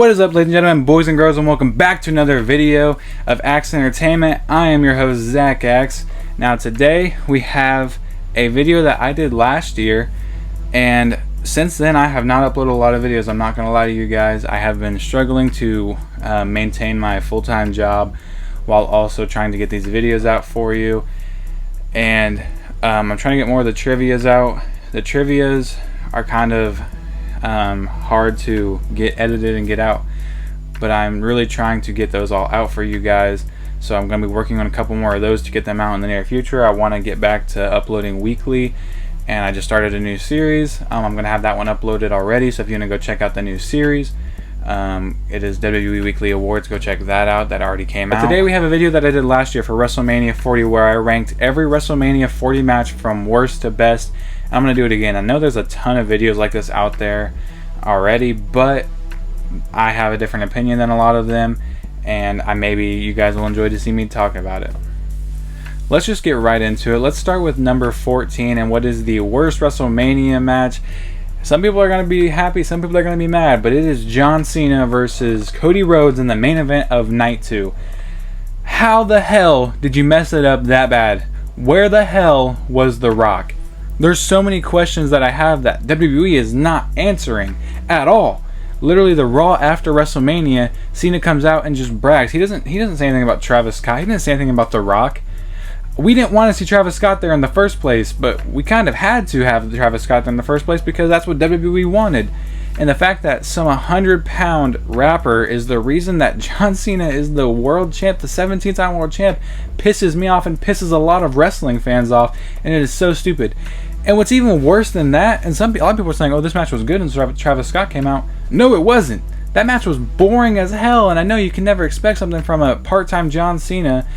What is up, ladies and gentlemen, boys and girls, and welcome back to another video of Axe Entertainment. I am your host, Zach Axe. Now today we have a video that I did last year, and since then I have not uploaded a lot of videos. I'm not going to lie to you guys. I have been struggling to maintain my full-time job while also trying to get these videos out for you. And I'm trying to get more of the trivias out. The trivias are kind of hard to get edited and get out, but I'm really trying to get those all out for you guys. So I'm going to be working on a couple more of those to get them out in the near future. I want to get back to uploading weekly, and I just started a new series. I'm going to have that one uploaded already, so if you want to go check out the new series, it is WWE Weekly Awards. Go check that out. That already came out. Today we have a video that I did last year for Wrestlemania 40 where I ranked every Wrestlemania 40 match from worst to best. I'm going to do it again. I know there's a ton of videos like this out there already, but I have a different opinion than a lot of them, and maybe you guys will enjoy to see me talk about it. Let's just get right into it. Let's start with number 14 and what is the worst WrestleMania match. Some people are going to be happy, some people are going to be mad, but it is John Cena versus Cody Rhodes in the main event of night 2. How the hell did you mess it up that bad? Where the hell was The Rock? There's so many questions that I have that WWE is not answering at all. Literally, the Raw after WrestleMania, Cena comes out and just brags. He doesn't say anything about Travis Scott. He didn't say anything about The Rock. We didn't want to see Travis Scott there in the first place, but we kind of had to have Travis Scott there in the first place because that's what WWE wanted. And the fact that some 100-pound rapper is the reason that John Cena is the world champ, the 17th-time world champ, pisses me off and pisses a lot of wrestling fans off, and it is so stupid. And what's even worse than that, and a lot of people are saying, oh, this match was good and Travis Scott came out. No, it wasn't. That match was boring as hell, and I know you can never expect something from a part-time John Cena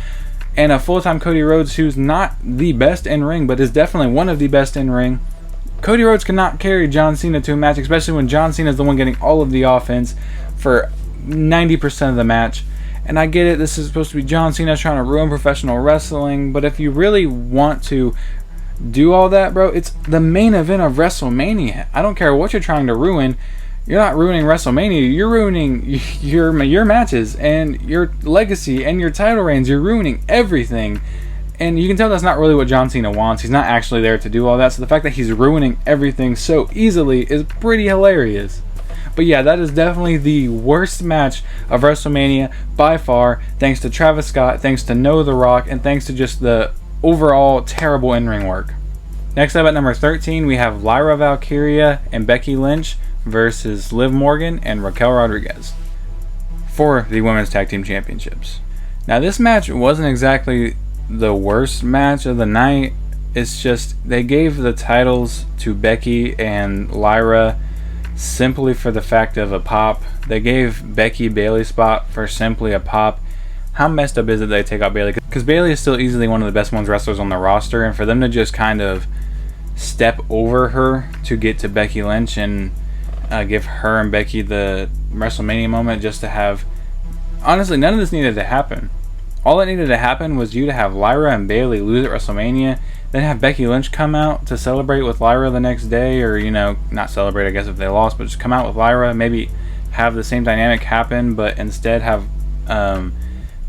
and a full-time Cody Rhodes, who's not the best in-ring, but is definitely one of the best in-ring. Cody Rhodes cannot carry John Cena to a match, especially when John Cena is the one getting all of the offense for 90% of the match. And I get it, this is supposed to be John Cena trying to ruin professional wrestling, but if you really want to do all that, bro, it's the main event of WrestleMania. I don't care what you're trying to ruin. You're not ruining WrestleMania. You're ruining your matches and your legacy and your title reigns. You're ruining everything. And you can tell that's not really what John Cena wants. He's not actually there to do all that. So the fact that he's ruining everything so easily is pretty hilarious. But yeah, that is definitely the worst match of WrestleMania by far. Thanks to Travis Scott, thanks to The Rock, and thanks to just the overall terrible in-ring work. Next up at number 13, we have Lyra Valkyria and Becky Lynch versus Liv Morgan and Raquel Rodriguez for the Women's Tag Team Championships. Now, this match wasn't exactly the worst match of the night. It's just they gave the titles to Becky and Lyra simply for the fact of a pop. They gave Becky Bayley's spot for simply a pop. How messed up is it they take out Bayley? Because Bayley is still easily one of the best women's wrestlers on the roster, and for them to just kind of step over her to get to Becky Lynch and give her and Becky the WrestleMania moment just to have... Honestly, none of this needed to happen. All that needed to happen was you to have Lyra and Bayley lose at WrestleMania, then have Becky Lynch come out to celebrate with Lyra the next day, or, you know, not celebrate, I guess, if they lost, but just come out with Lyra, maybe have the same dynamic happen, but instead have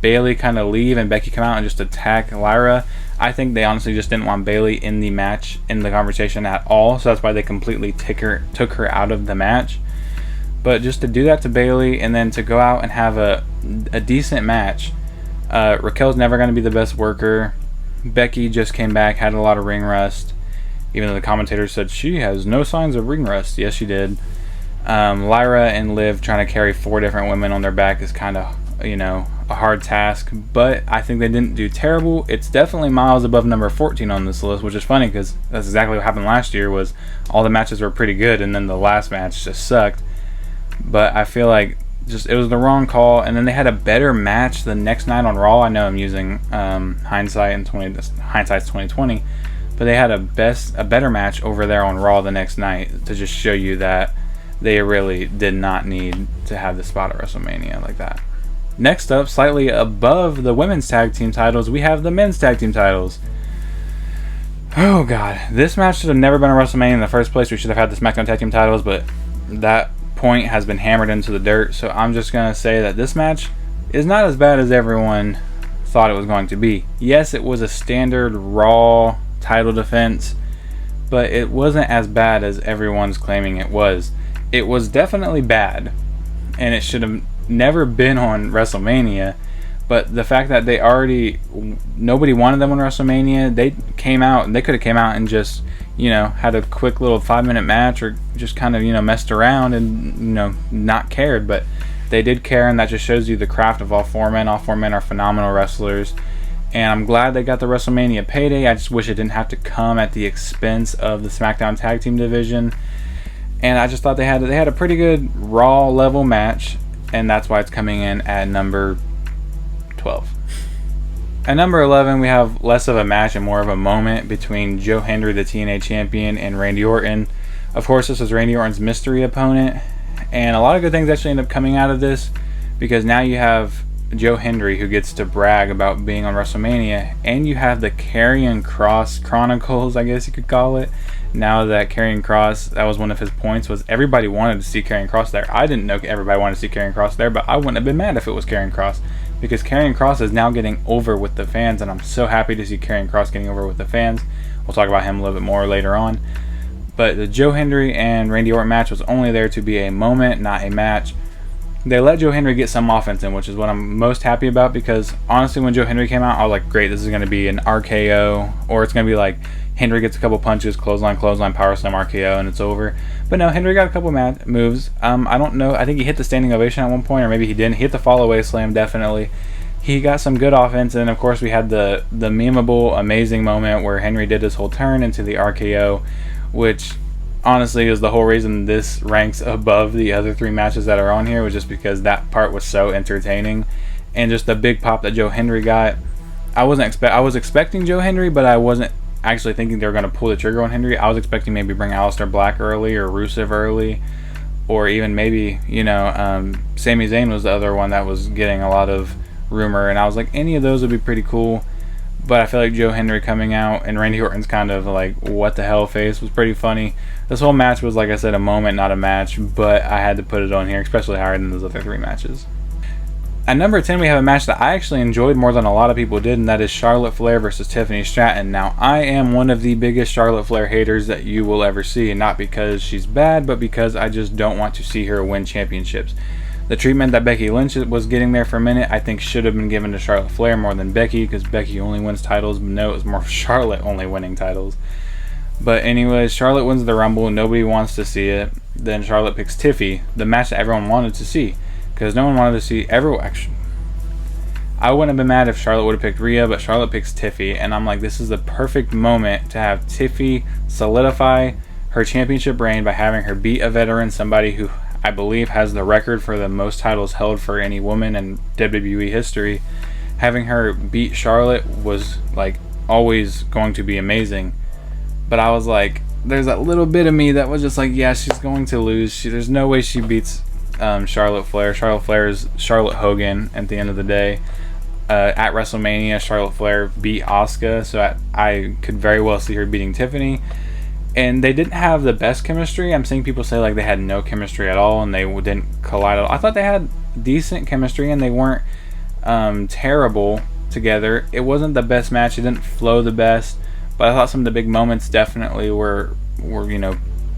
Bayley kind of leave and Becky come out and just attack Lyra. I think they honestly just didn't want Bayley in the match, in the conversation at all, so that's why they completely took her out of the match. But just to do that to Bayley and then to go out and have a decent match. Raquel's never going to be the best worker. Becky just came back, had a lot of ring rust, even though the commentator said she has no signs of ring rust. Yes, she did. Lyra and Liv trying to carry 4 different women on their back is kind of, you know, a hard task, but I think they didn't do terrible. It's definitely miles above number 14 on this list, which is funny because that's exactly what happened last year. Was all the matches were pretty good and then the last match just sucked. But I feel like just it was the wrong call, and then they had a better match the next night on Raw. I know I'm using hindsight's 2020, but they had a better match over there on Raw the next night to just show you that they really did not need to have the spot at WrestleMania like that. Next up, slightly above the women's tag team titles, we have the men's tag team titles. Oh god, this match should have never been a WrestleMania in the first place. We should have had the SmackDown tag team titles, but that point has been hammered into the dirt. So I'm just going to say that this match is not as bad as everyone thought it was going to be. Yes, it was a standard Raw title defense, but it wasn't as bad as everyone's claiming it was. It was definitely bad, and it should have never been on WrestleMania. But the fact that nobody wanted them on WrestleMania, they came out, and they could have came out and just, had a quick little 5-minute match, or just kind of, messed around and, not cared. But they did care, and that just shows you the craft of all four men. All four men are phenomenal wrestlers, and I'm glad they got the WrestleMania payday. I just wish it didn't have to come at the expense of the SmackDown Tag Team division. And I just thought they had a pretty good Raw level match, and that's why it's coming in at number 12. At number 11, we have less of a match and more of a moment between Joe Hendry, the TNA champion, and Randy Orton. Of course, this was Randy Orton's mystery opponent, and a lot of good things actually end up coming out of this, because now you have Joe Hendry, who gets to brag about being on WrestleMania, and you have the Karrion Kross Chronicles, I guess you could call it. Now that Karrion Kross, that was one of his points, was everybody wanted to see Karrion Kross there. I didn't know everybody wanted to see Karrion Kross there, but I wouldn't have been mad if it was Karrion Kross, because Karrion Kross is now getting over with the fans, and I'm so happy to see Karrion Kross getting over with the fans. We'll talk about him a little bit more later on. But the Joe Hendry and Randy Orton match was only there to be a moment, not a match. They let Joe Hendry get some offense in, which is what I'm most happy about, because honestly, when Joe Hendry came out, I was like, great, this is going to be an RKO, or it's going to be like Hendry gets a couple punches, clothesline, power slam, RKO, and it's over. But no, Hendry got a couple moves. I don't know, I think he hit the standing ovation at one point, or maybe he didn't. He hit the fall-away slam, definitely. He got some good offense, and of course we had the memeable, amazing moment where Hendry did his whole turn into the RKO, which honestly is the whole reason this ranks above the other three matches that are on here, was just because that part was so entertaining, and just the big pop that Joe Hendry got. I was expecting Joe Hendry, but I wasn't actually thinking they were going to pull the trigger on Hendry. I was expecting maybe bring Aleister Black early, or Rusev early, or even maybe Sami Zayn was the other one that was getting a lot of rumor, and I was like, any of those would be pretty cool. But I feel like Joe Hendry coming out and Randy Orton's kind of like, what the hell face was pretty funny. This whole match was, like I said, a moment, not a match, but I had to put it on here, especially higher than those other three matches. At number 10, we have a match that I actually enjoyed more than a lot of people did, and that is Charlotte Flair versus Tiffany Stratton. Now, I am one of the biggest Charlotte Flair haters that you will ever see, and not because she's bad, but because I just don't want to see her win championships. The treatment that Becky Lynch was getting there for a minute, I think should have been given to Charlotte Flair more than Becky, because Becky only wins titles. But no, it was more Charlotte only winning titles. But anyways, Charlotte wins the Rumble, and nobody wants to see it. Then Charlotte picks Tiffy, the match that everyone wanted to see, because no one wanted to see action. I wouldn't have been mad if Charlotte would have picked Rhea, but Charlotte picks Tiffy, and I'm like, this is the perfect moment to have Tiffy solidify her championship reign by having her beat a veteran, somebody who I believe has the record for the most titles held for any woman in WWE history. Having her beat Charlotte was like always going to be amazing. But I was like, there's that little bit of me that was just like, yeah, she's going to lose. There's no way she beats Charlotte Flair. Charlotte Flair is Charlotte Hogan at the end of the day. At WrestleMania, Charlotte Flair beat Asuka, so I could very well see her beating Tiffany. And they didn't have the best chemistry. I'm seeing people say like they had no chemistry at all, and they didn't collide at all. I thought they had decent chemistry, and they weren't terrible together. It wasn't the best match. It didn't flow the best, but I thought some of the big moments definitely were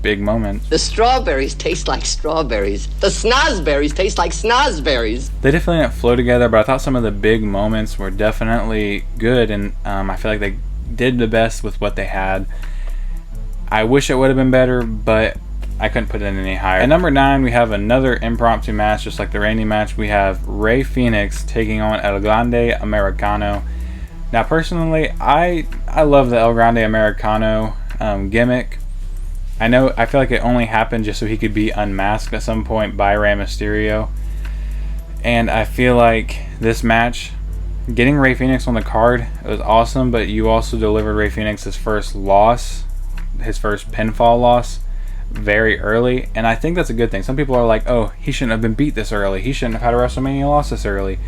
big moments. The strawberries taste like strawberries. The snozberries taste like snozberries. They definitely didn't flow together, but I thought some of the big moments were definitely good, and I feel like they did the best with what they had. I wish it would have been better, but I couldn't put it in any higher. At number 9, we have another impromptu match, just like the Randy match. We have Rey Fenix taking on El Grande Americano. Now, personally, I love the El Grande Americano gimmick. I feel like it only happened just so he could be unmasked at some point by Rey Mysterio. And I feel like this match, getting Rey Fenix on the card, it was awesome, but you also delivered Rey Fenix his first pinfall loss very early, and I think that's a good thing. Some people are like, oh, he shouldn't have been beat this early, he shouldn't have had a WrestleMania loss this early.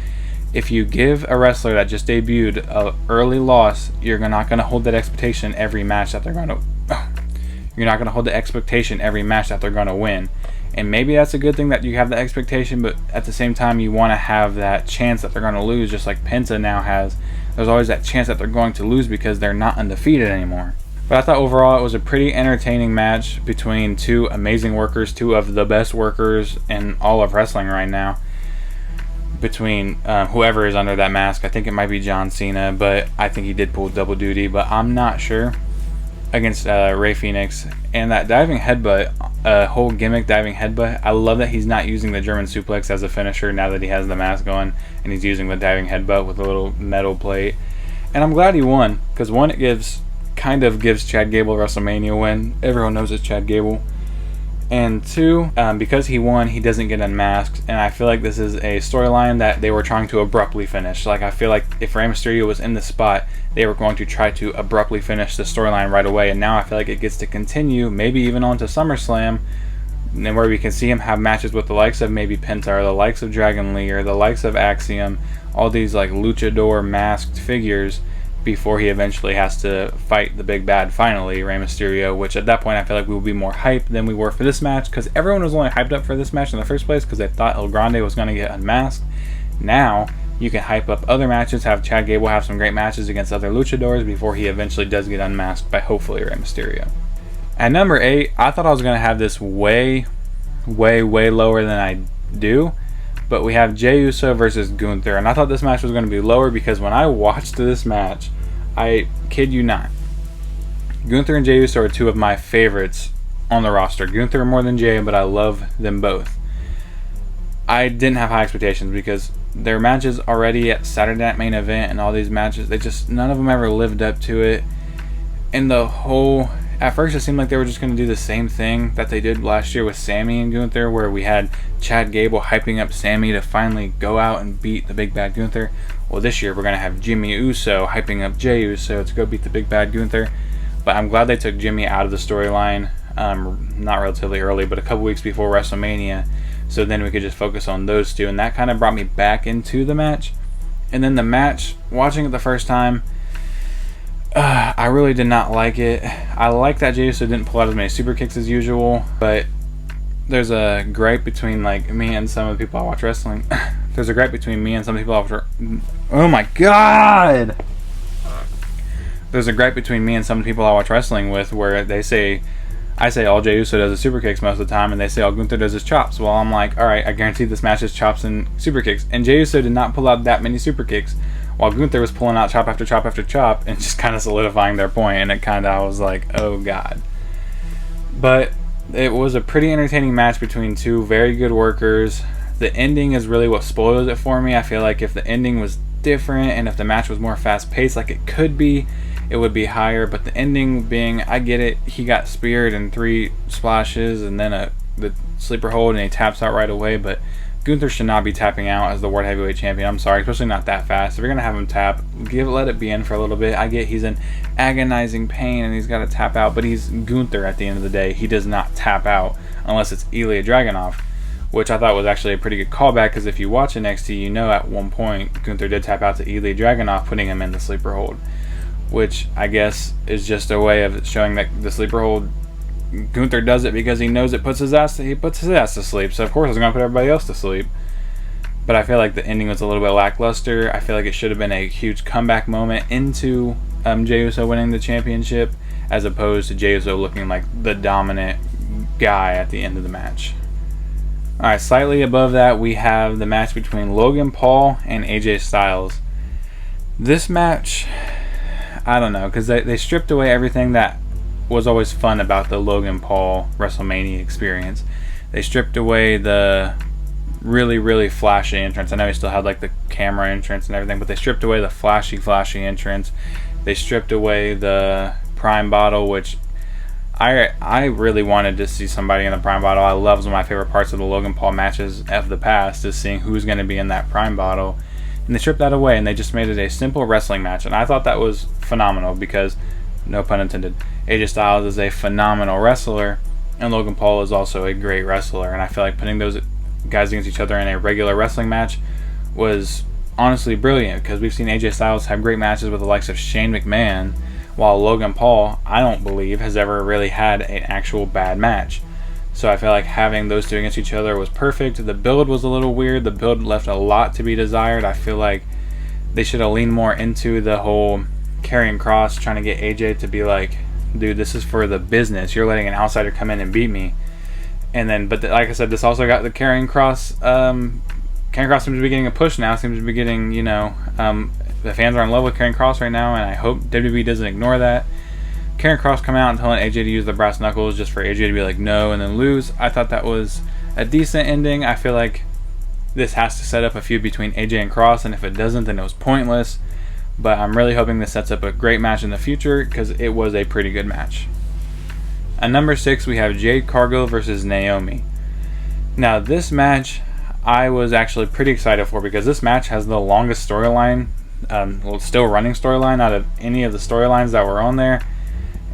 If you give a wrestler that just debuted an early loss, you're not going to hold that expectation every match that they're going to you're not going to hold the expectation every match that they're going to win. And maybe that's a good thing that you have the expectation, but at the same time you want to have that chance that they're going to lose, just like Penta now has. There's always that chance that they're going to lose because they're not undefeated anymore. But I thought overall it was a pretty entertaining match between two amazing workers, two of the best workers in all of wrestling right now. Between whoever is under that mask, I think it might be John Cena, but I think he did pull double duty, but I'm not sure. Against Rey Fenix, and that diving headbutt, whole gimmick diving headbutt. I love that he's not using the German suplex as a finisher now that he has the mask on, and he's using the diving headbutt with a little metal plate. And I'm glad he won, because one, it kind of gives Chad Gable a WrestleMania win. Everyone knows it's Chad Gable. And two, because he won, he doesn't get unmasked, and I feel like this is a storyline that they were trying to abruptly finish. Like, I feel like if Rey Mysterio was in the spot, they were going to try to abruptly finish the storyline right away, and now I feel like it gets to continue, maybe even on to SummerSlam, and where we can see him have matches with the likes of maybe Penta, or the likes of Dragon Lee, or the likes of Axiom, all these like luchador masked figures, before he eventually has to fight the big bad finally, Rey Mysterio, which at that point I feel like we will be more hyped than we were for this match, because everyone was only hyped up for this match in the first place because they thought El Grande was going to get unmasked. Now you can hype up other matches, have Chad Gable have some great matches against other luchadors before he eventually does get unmasked by hopefully Rey Mysterio. At number 8, I thought I was going to have this way lower than I do, but we have Jey Uso versus Gunther, and I thought this match was going to be lower because when I watched this match, I kid you not, Gunther and Jey Uso are two of my favorites on the roster. Gunther more than Jey, but I love them both. I didn't have high expectations because their matches already at Saturday Night Main Event and all these matches, none of them ever lived up to it. And at first it seemed like they were just going to do the same thing that they did last year with Sammy and Gunther, where we had Chad Gable hyping up Sammy to finally go out and beat the big bad Gunther. Well, this year we're going to have Jimmy Uso hyping up Jey Uso to go beat the big bad Gunther. But I'm glad they took Jimmy out of the storyline, not relatively early, but a couple weeks before WrestleMania, so then we could just focus on those two, and that kind of brought me back into the match. And then the match, watching it the first time, I really did not like it. I like that Jey Uso didn't pull out as many super kicks as usual, but there's a gripe between like me and some of the people I watch wrestling. There's a gripe between me and some people I watch. Oh my god! There's a gripe between me and some people I watch wrestling with, where I say all Jey Uso does is super kicks most of the time, and they say all Gunther does is chops. Well, I'm like, all right, I guarantee this match is chops and super kicks, and Jey Uso did not pull out that many super kicks, while Gunther was pulling out chop after chop after chop and just kind of solidifying their point, and I was like, oh god. But it was a pretty entertaining match between two very good workers. The ending is really what spoils it for me. I feel like if the ending was different and if the match was more fast paced like it could be, it would be higher. But the ending being, I get it, he got speared in 3 splashes and then the sleeper hold and he taps out right away, but Gunther should not be tapping out as the World Heavyweight Champion. I'm sorry, especially not that fast. If you're going to have him tap, let it be in for a little bit. I get he's in agonizing pain and he's got to tap out, but he's Gunther at the end of the day. He does not tap out unless it's Ilya Dragunov, which I thought was actually a pretty good callback, because if you watch NXT, you know at one point Gunther did tap out to Ilya Dragunov, putting him in the sleeper hold, which I guess is just a way of showing that the sleeper hold, Gunther does it because he knows it puts his ass to sleep, so of course it's going to put everybody else to sleep. But I feel like the ending was a little bit lackluster. I feel like it should have been a huge comeback moment into Jey Uso winning the championship, as opposed to Jey Uso looking like the dominant guy at the end of the match. Alright, slightly above that we have the match between Logan Paul and AJ Styles. This match, I don't know, because they stripped away everything that was always fun about the Logan Paul WrestleMania experience. They stripped away the really flashy entrance. I know he still had like the camera entrance and everything, but they stripped away the flashy entrance. They stripped away the Prime Bottle, which I really wanted to see somebody in the Prime Bottle. I love, one of my favorite parts of the Logan Paul matches of the past is seeing who's going to be in that Prime Bottle. And they stripped that away and they just made it a simple wrestling match. And I thought that was phenomenal because, no pun intended, AJ Styles is a phenomenal wrestler and Logan Paul is also a great wrestler. And I feel like putting those guys against each other in a regular wrestling match was honestly brilliant, because we've seen AJ Styles have great matches with the likes of Shane McMahon, while Logan Paul, I don't believe, has ever really had an actual bad match. So I feel like having those two against each other was perfect. The build was a little weird. The build left a lot to be desired. I feel like they should have leaned more into the whole carrying cross, trying to get AJ to be like, dude, this is for the business. You're letting an outsider come in and beat me. And then, but like I said, this also got the carrying cross. Carrying cross seems to be getting a push now. Seems to be getting, the fans are in love with carrying cross right now, and I hope WWE doesn't ignore that. Karrion Kross come out and telling AJ to use the brass knuckles just for AJ to be like no and then lose. I thought that was a decent ending. I feel like this has to set up a feud between AJ and Kross, and if it doesn't, then it was pointless. But I'm really hoping this sets up a great match in the future because it was a pretty good match. At number 6, we have Jade Cargill versus Naomi. Now this match I was actually pretty excited for because this match has the longest storyline, still running storyline out of any of the storylines that were on there.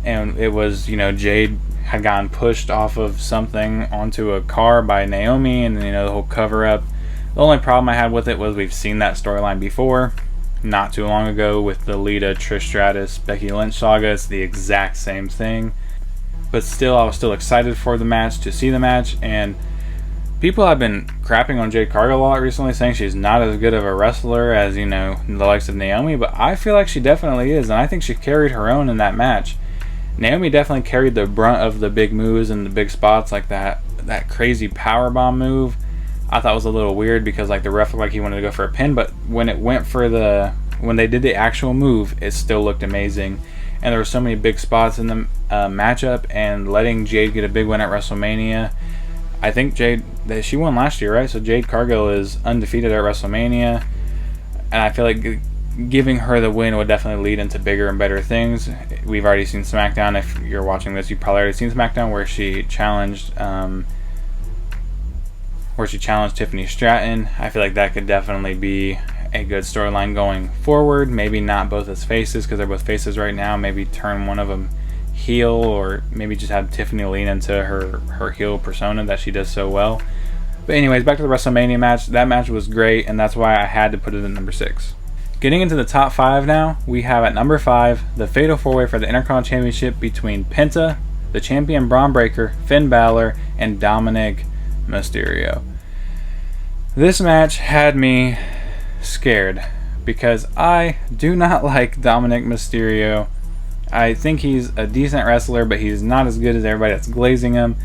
And it was, Jade had gotten pushed off of something onto a car by Naomi, and the whole cover up. The only problem I had with it was we've seen that storyline before, not too long ago with the Lita, Trish Stratus, Becky Lynch saga. It's the exact same thing. But still, I was still excited for the match, to see the match, and people have been crapping on Jade Cargill a lot recently, saying she's not as good of a wrestler as, the likes of Naomi, but I feel like she definitely is, and I think she carried her own in that match. Naomi definitely carried the brunt of the big moves and the big spots, like that crazy powerbomb move. I thought was a little weird because the ref looked like he wanted to go for a pin, but when they did the actual move, it still looked amazing. And there were so many big spots in the matchup, and letting Jade get a big win at WrestleMania. I think she won last year, right? So Jade Cargill is undefeated at WrestleMania, and I feel like giving her the win would definitely lead into bigger and better things. We've already seen SmackDown. If you're watching this, you've probably already seen SmackDown where she challenged Tiffany Stratton. I feel like that could definitely be a good storyline going forward. Maybe not both as faces because they're both faces right now. Maybe turn one of them heel, or maybe just have Tiffany lean into her heel persona that she does so well. But anyways, back to the WrestleMania match. That match was great, and that's why I had to put it at number 6. Getting into the top 5 now, we have at number 5 the Fatal 4-Way for the Intercontinental Championship between Penta, the champion Braun Breaker, Finn Balor, and Dominic Mysterio. This match had me scared because I do not like Dominic Mysterio. I think he's a decent wrestler, but he's not as good as everybody that's glazing him.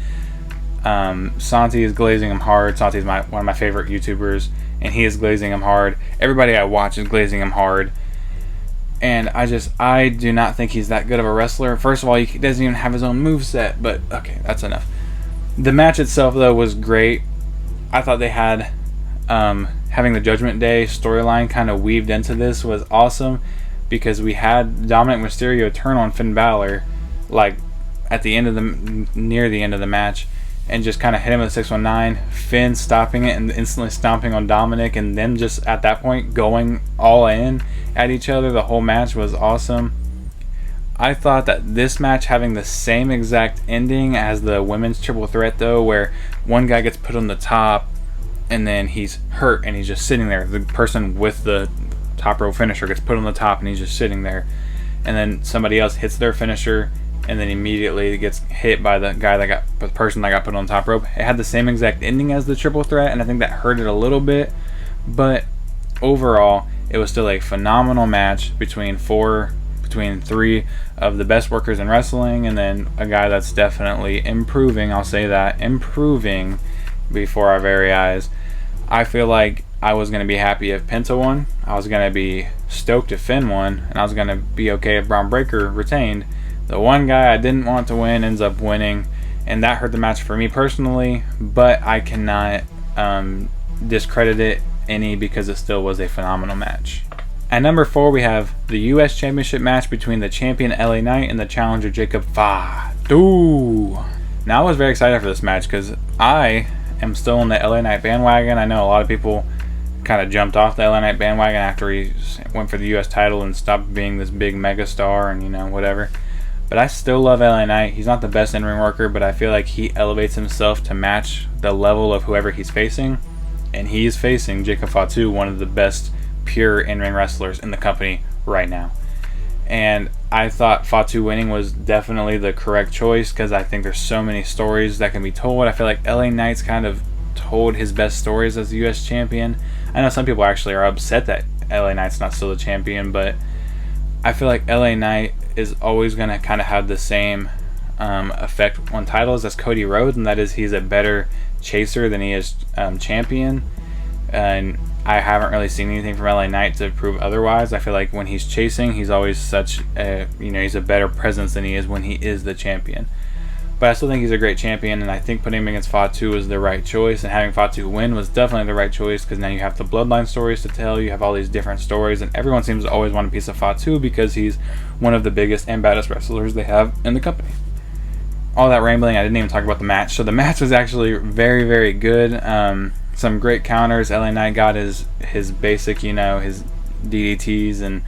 Santi is glazing him hard. Santi is one of my favorite YouTubers, and he is glazing him hard. Everybody I watch is glazing him hard. And I do not think he's that good of a wrestler. First of all, he doesn't even have his own moveset, but okay, that's enough. The match itself, though, was great. I thought they had having the Judgment Day storyline kind of weaved into this was awesome, because we had Dominic Mysterio turn on Finn Balor at the end of near the end of the match, and just kind of hit him with a 619. Finn stopping it and instantly stomping on Dominic, and then just at that point going all in at each other. The whole match was awesome. I thought that this match having the same exact ending as the women's triple threat, though, where one guy gets put on the top and then he's hurt and he's just sitting there. The person with the top row finisher gets put on the top and he's just sitting there, and then somebody else hits their finisher and then immediately gets hit by the person that got put on the top rope. It had the same exact ending as the triple threat, and I think that hurt it a little bit, but overall it was still a phenomenal match between three of the best workers in wrestling, and then a guy that's definitely improving. I'll say that, improving before our very eyes. I feel like I was going to be happy if Penta won. I was going to be stoked if Finn won, and I was going to be okay if Braun Breaker retained. The one guy I didn't want to win ends up winning, and that hurt the match for me personally, but I cannot discredit it any because it still was a phenomenal match. At number 4, we have the U.S. Championship match between the champion LA Knight and the challenger Jacob Fatu. Now, I was very excited for this match because I am still on the LA Knight bandwagon. I know a lot of people kind of jumped off the LA Knight bandwagon after he went for the U.S. title and stopped being this big megastar and whatever. But I still love LA Knight. He's not the best in-ring worker, but I feel like he elevates himself to match the level of whoever he's facing. And he is facing Jacob Fatu, one of the best pure in-ring wrestlers in the company right now. And I thought Fatu winning was definitely the correct choice because I think there's so many stories that can be told. I feel like LA Knight's kind of told his best stories as the U.S. champion. I know some people actually are upset that LA Knight's not still the champion, but I feel like LA Knight is always going to kind of have the same effect on titles as Cody Rhodes, and that is he's a better chaser than he is champion. And I haven't really seen anything from LA Knight to prove otherwise. I feel like when he's chasing, he's always such a, he's a better presence than he is when he is the champion. But I still think he's a great champion, and I think putting him against Fatu was the right choice, and having Fatu win was definitely the right choice because now you have the bloodline stories to tell, you have all these different stories, and everyone seems to always want a piece of Fatu because he's one of the biggest and baddest wrestlers they have in the company. All that rambling, I didn't even talk about the match. So the match was actually very, very good. Some great counters. LA Knight got his basic, his DDTs and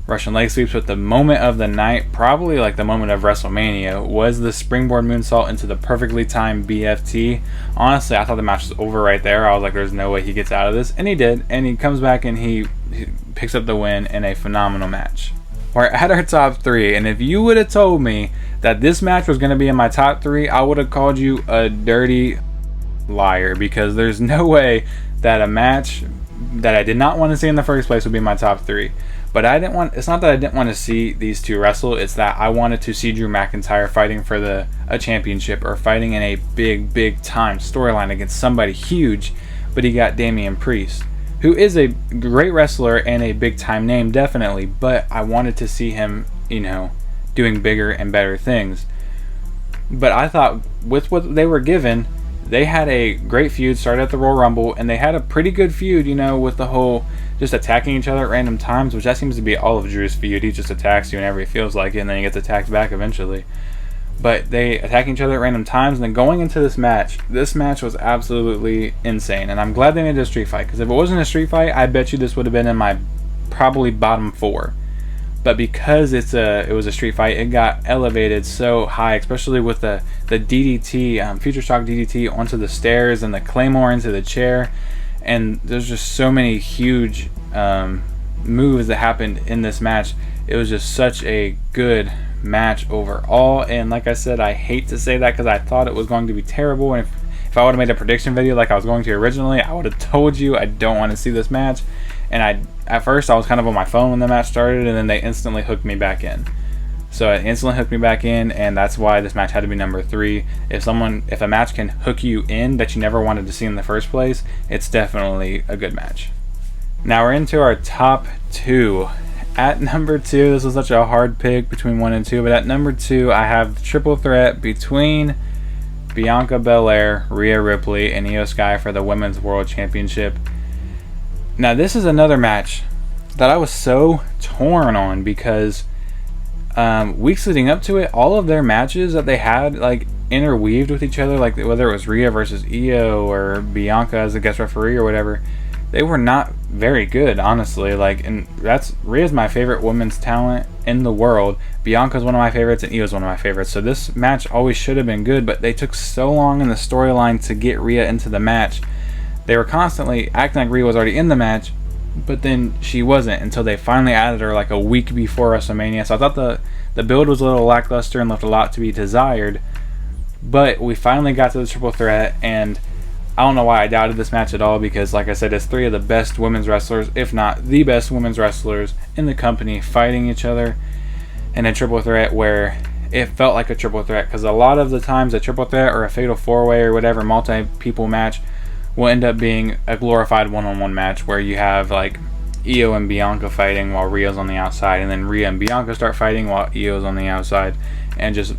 Russian leg sweeps, but the moment of the night, probably like the moment of WrestleMania, was the springboard moonsault into the perfectly timed BFT. Honestly, I thought the match was over right there. I was like, there's no way he gets out of this, and he did, and he comes back and he picks up the win in a phenomenal match. We're at our top 3, and if you would have told me that this match was going to be in my top 3, I would have called you a dirty liar, because there's no way that a match that I did not want to see in the first place would be in my top 3. But it's not that I didn't want to see these two wrestle, it's that I wanted to see Drew McIntyre fighting for a championship, or fighting in a big time storyline against somebody huge, but he got Damian Priest, who is a great wrestler and a big time name, definitely, but I wanted to see him, doing bigger and better things. But I thought with what they were given, they had a great feud, started at the Royal Rumble, and they had a pretty good feud, with the whole just attacking each other at random times, which that seems to be all of Drew's feud. He just attacks you whenever he feels like it, and then he gets attacked back eventually. But they attack each other at random times, and then going into this match was absolutely insane. And I'm glad they made it a street fight, because if it wasn't a street fight, I bet you this would have been in my probably bottom 4. But because it was a street fight, it got elevated so high, especially with the DDT, Future Shock DDT onto the stairs and the Claymore into the chair. And there's just so many huge moves that happened in this match. It was just such a good match overall, and like I said, I hate to say that because I thought it was going to be terrible, and if I would have made a prediction video like I was going to originally, I would have told you I don't want to see this match. And at first I was kind of on my phone when the match started, and then they instantly hooked me back in. So it instantly hooked me back in, and that's why this match had to be number 3. If a match can hook you in that you never wanted to see in the first place, it's definitely a good match. Now we're into our top 2. At number 2, this was such a hard pick between 1 and 2, but at number 2, I have the triple threat between Bianca Belair, Rhea Ripley, and Io Sky for the Women's World Championship. Now this is another match that I was so torn on because weeks leading up to it, all of their matches that they had like interweaved with each other, like whether it was Rhea versus Io or Bianca as a guest referee or whatever, they were not very good, honestly. And Rhea's my favorite women's talent in the world. Bianca's one of my favorites, and Io's one of my favorites. So this match always should have been good, but they took so long in the storyline to get Rhea into the match. They were constantly acting like Rhea was already in the match, but then she wasn't until they finally added her like a week before WrestleMania. So I thought the build was a little lackluster and left a lot to be desired. But we finally got to the triple threat, and I don't know why I doubted this match at all, because like I said, it's 3 of the best women's wrestlers, if not the best women's wrestlers in the company, fighting each other in a triple threat where it felt like a triple threat, because a lot of the times a triple threat or a fatal 4-way or whatever multi-people match will end up being a glorified one-on-one match where you have like Io and Bianca fighting while Rhea's on the outside, and then Rhea and Bianca start fighting while Io's on the outside, and just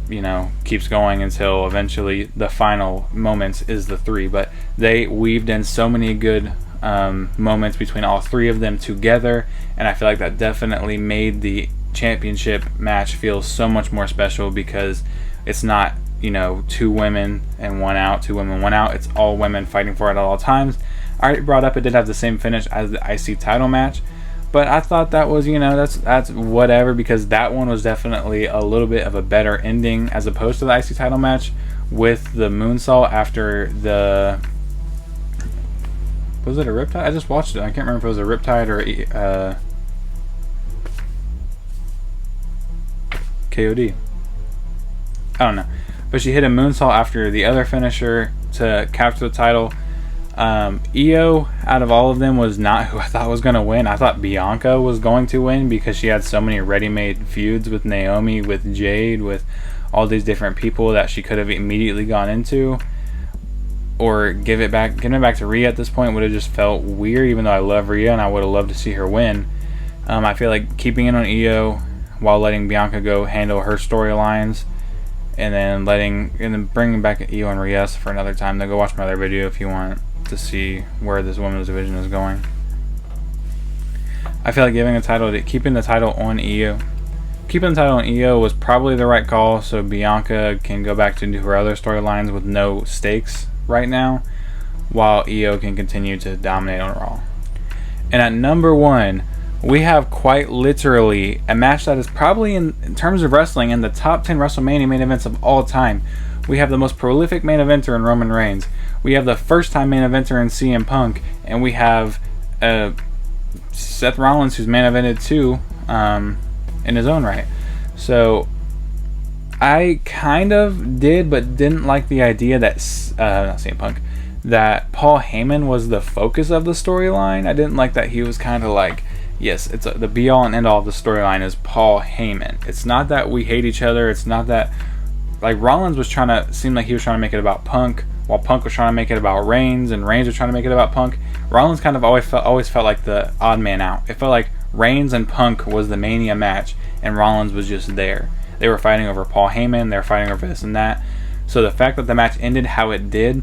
keeps going until eventually the final moments is the 3. But they weaved in so many good moments between all 3 of them together, and I feel like that definitely made the championship match feel so much more special, because it's not 2 women and 1 out, 2 women, 1 out. It's all women fighting for it at all times. I already brought up it did have the same finish as the IC title match, but I thought that was that's whatever, because that one was definitely a little bit of a better ending as opposed to the IC title match with the moonsault after the, was it a Riptide? I just watched it. I can't remember if it was a Riptide or KOD. I don't know. But she hit a moonsault after the other finisher to capture the title. Io, out of all of them, was not who I thought was going to win. I thought Bianca was going to win because she had so many ready-made feuds with Naomi, with Jade, with all these different people that she could have immediately gone into. Or giving it back to Rhea at this point would have just felt weird, even though I love Rhea and I would have loved to see her win. I feel like keeping it on Io while letting Bianca go handle her storylines, and then bringing back Io and Rhea for another time. Then go watch my other video if you want to see where this women's division is going. I feel like keeping the title on Io. Keeping the title on Io was probably the right call, so Bianca can go back to do her other storylines with no stakes right now, while Io can continue to dominate on Raw. And at number 1, we have quite literally a match that is probably, in terms of wrestling, in the top 10 WrestleMania main events of all time. We have the most prolific main eventer in Roman Reigns. We have the first time main eventer in CM Punk, and we have Seth Rollins, who's main evented too, in his own right. So I kind of did, but didn't like the idea that not CM Punk, that Paul Heyman was the focus of the storyline. I didn't like that he was kind of like, yes, it's the be all and end all of the storyline is Paul Heyman. It's not that we hate each other. It's not that, like, Rollins was trying to seem like he was trying to make it about Punk, while Punk was trying to make it about Reigns, and Reigns was trying to make it about Punk. Rollins kind of always felt like the odd man out. It felt like Reigns and Punk was the Mania match, and Rollins was just there. They were fighting over Paul Heyman. They were fighting over this and that. So the fact that the match ended how it did,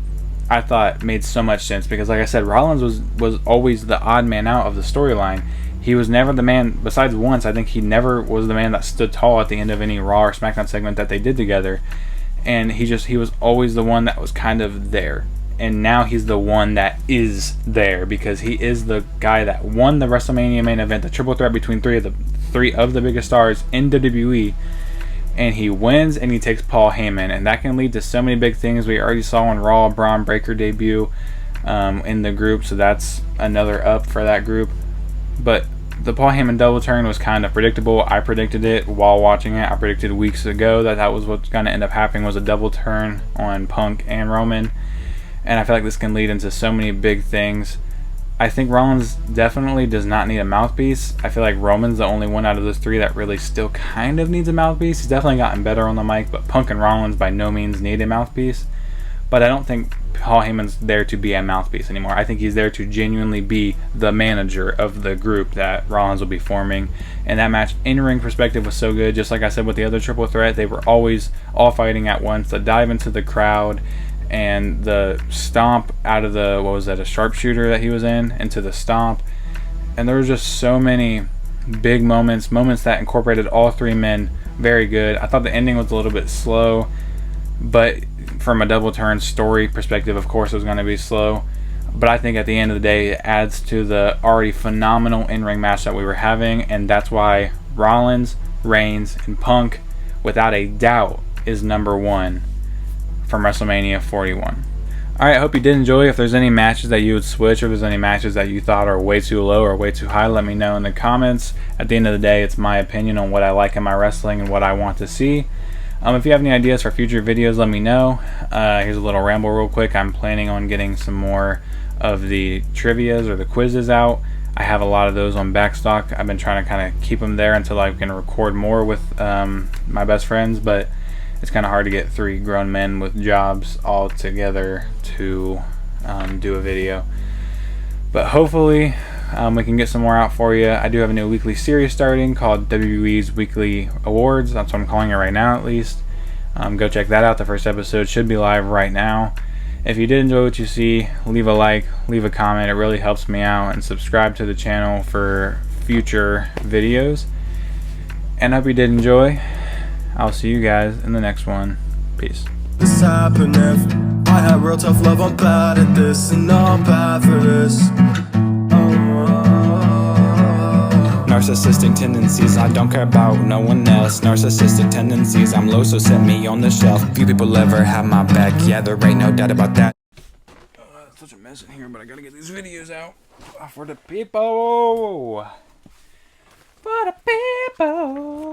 I thought made so much sense, because, like I said, Rollins was always the odd man out of the storyline. He was never the man, besides once, I think he never was the man that stood tall at the end of any Raw or SmackDown segment that they did together. And he was always the one that was kind of there. And now he's the one that is there, because he is the guy that won the WrestleMania main event, the triple threat between three of the biggest stars in WWE. And he wins, and he takes Paul Heyman, and that can lead to so many big things. We already saw on Raw Braun Breaker debut in the group, so that's another up for that group. But the Paul Heyman double turn was kind of predictable. I predicted it while watching it. I predicted weeks ago that was what's going to end up happening, was a double turn on Punk and Roman. And I feel like this can lead into so many big things. I think Rollins definitely does not need a mouthpiece. I feel like Roman's the only one out of those three that really still kind of needs a mouthpiece. He's definitely gotten better on the mic, but Punk and Rollins by no means need a mouthpiece. But I don't think Paul Heyman's there to be a mouthpiece anymore. I think he's there to genuinely be the manager of the group that Rollins will be forming. And that match, in-ring perspective, was so good. Just like I said with the other triple threat, they were always all fighting at once. The dive into the crowd and the stomp out of the, a sharpshooter that he was into the stomp. And there was just so many big moments that incorporated all three men very good. I thought the ending was a little bit slow, but from a double turn story perspective, of course it was going to be slow. But I think at the end of the day, it adds to the already phenomenal in-ring match that we were having, and that's why Rollins, Reigns, and Punk, without a doubt, is number 1 from WrestleMania 41. Alright, I hope you did enjoy. If there's any matches that you would switch, or if there's any matches that you thought are way too low or way too high, let me know in the comments. At the end of the day, it's my opinion on what I like in my wrestling and what I want to see. If you have any ideas for future videos, let me know. Here's a little ramble real quick. I'm planning on getting some more of the trivias or the quizzes out. I have a lot of those on backstock. I've been trying to kind of keep them there until I can record more with my best friends, but it's kind of hard to get 3 grown men with jobs all together to do a video. But hopefully we can get some more out for you. I do have a new weekly series starting called WWE's Weekly Awards. That's what I'm calling it right now, at least. Go check that out. The first episode should be live right now. If you did enjoy what you see, leave a like, leave a comment. It really helps me out. And subscribe to the channel for future videos. And I hope you did enjoy. I'll see you guys in the next one. Peace. This happened if I had real tough love, I'm bad at this, and I'm bad for this. Narcissistic tendencies, I don't care about no one else. Narcissistic tendencies, I'm low, so set me on the shelf. Few people ever have my back, yeah, there ain't no doubt about that. It's such a mess in here, but I gotta get these videos out for the people. for the people.